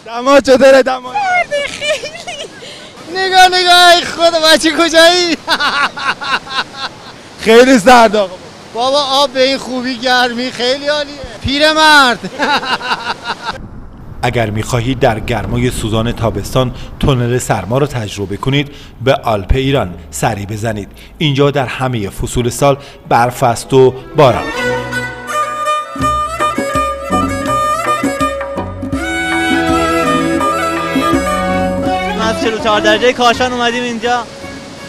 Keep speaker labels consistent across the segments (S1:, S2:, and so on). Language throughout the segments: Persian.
S1: دما چطوره دما؟
S2: خیلی نگاه خدا بچه کجایی؟
S1: خیلی سرد آقا.
S2: بابا آب به این خوبی گرمی خیلی عالیه. پیرمرد.
S3: اگر می‌خواهید در گرمای سوزان تابستان تونل سرما را تجربه کنید به آلپ ایران سری بزنید. اینجا در همه فصول سال برف است و باران.
S4: از 44 درجه کاشان اومدیم اینجا،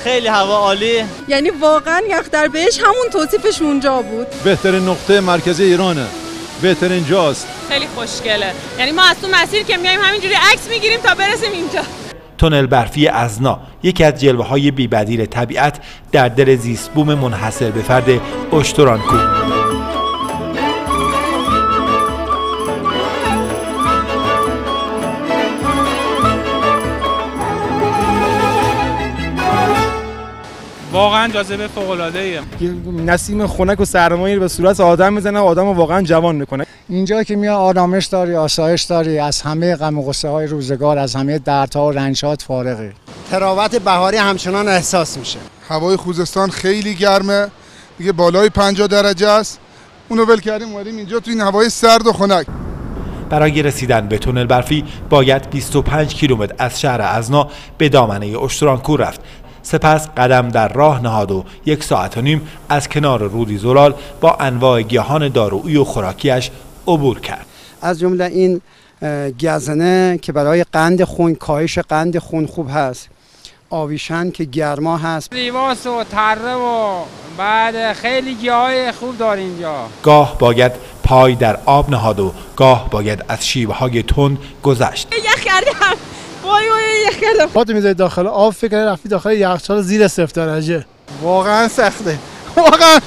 S4: خیلی هوا عالی.
S5: یعنی واقعا یخ در بهش همون توصیفش اونجا بود.
S6: بهترین نقطه مرکزی ایرانه، بهترین جاست.
S7: خیلی خوشگله. یعنی ما از تو مسیر که میایم همینجوری عکس میگیریم تا برسیم اینجا.
S3: تونل برفی ازنا یکی از جلوه‌های بی‌بدیل طبیعت در دل زیستبوم منحصر به فرد اشترانکو.
S8: واقعا جاذبه فوق‌العاده‌ایه.
S1: نسیم خنک و سرمایی به صورت آدم میزنه و آدمو واقعا جوان میکنه.
S2: اینجا که میاد آرامش داری، آسایش داری، از همه غم و غصه های روزگار، از همه دردها و رنجات فارغی. تراوت بهاری همچنان احساس میشه.
S9: هوای خوزستان خیلی گرمه، دیگه بالای 50 درجه است. اونو ول کردیم اومدیم اینجا تو این هوای سرد و خنک.
S3: برای رسیدن به تونل برفی باید 25 کیلومتر از شهر ازنا به دامنه اشترانکو رفت. سپس قدم در راه نهاد و 1 ساعت و نیم از کنار رودی زلال با انواع گیاهان دارویی و خوراکیش عبور کرد.
S2: از جمله این گزنه که برای قند خون، کاهش قند خون خوب هست. آویشن که گرما هست.
S8: لیواس و تره و بعد خیلی گیاهای خوب داره اینجا.
S3: گاه باید پای در آب نهاد و گاه باید از شیب‌های تند گذشت.
S7: یخ کردم. وای یخ کردم.
S1: پاتو میذاری داخل آب، فکر رفتی داخل یخچال زیر 0 درجه.
S9: واقعا سخته. واقعا.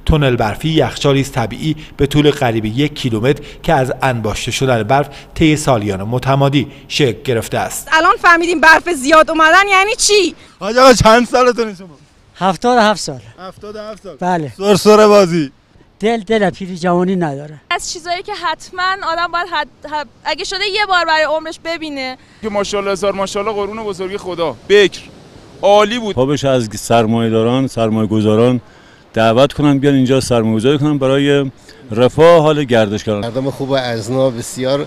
S3: تونل برفی یخچالی است طبیعی به طول قریب 1 کیلومتر که از انباشته شدن برف طی سالیان متمادی شکل گرفته است.
S5: الان فهمیدیم برف زیاد اومدن یعنی چی؟
S1: آقا چند سالتونه شما؟
S2: 77 سال.
S1: 77 سال.
S2: بله.
S1: سرسره بازی.
S2: دل پیری جوانی نداره.
S7: از چیزایی که حتما آدم باید اگه شده یه بار برای عمرش ببینه.
S9: که ماشاءالله هزار ماشاءالله قرون بزرگی خدا. بکر عالی بود.
S6: پابش از سرمایه‌داران، سرمایه‌گذاران دعوت کنن بیان اینجا سرمایه‌گذاری کنن برای رفاه حال گردشگران.
S2: مردم خوب ازنا بسیار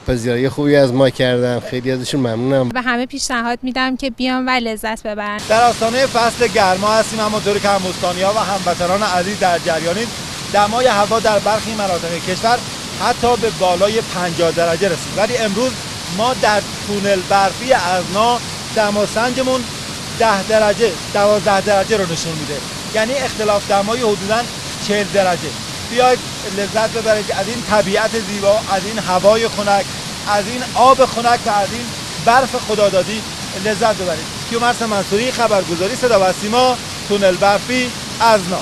S2: پذیرایی خوبی از ما کردن، خیلی ازشون ممنونم.
S7: به همه پیشنهاد میدم که بیان و لذت ببرن.
S1: در آستانه فصل گرما هستیم، همونطوری که هموطنی‌ها و هموطنان عزیز در جریانید. دمای هوا در برخی مناطق کشور حتی به بالای 50 درجه رسید، ولی امروز ما در تونل برفی ازنا دماسنجمون 10 درجه 12 درجه رو نشون میده، یعنی اختلاف دمای حدوداً 40 درجه. بیاید لذت ببرید از این طبیعت زیبا، از این هوای خنک، از این آب خنک و از این برف خدادادی لذت ببرید. کیومرث منصوری، خبرگزاری صدا و سیما، تونل برفی ازنا.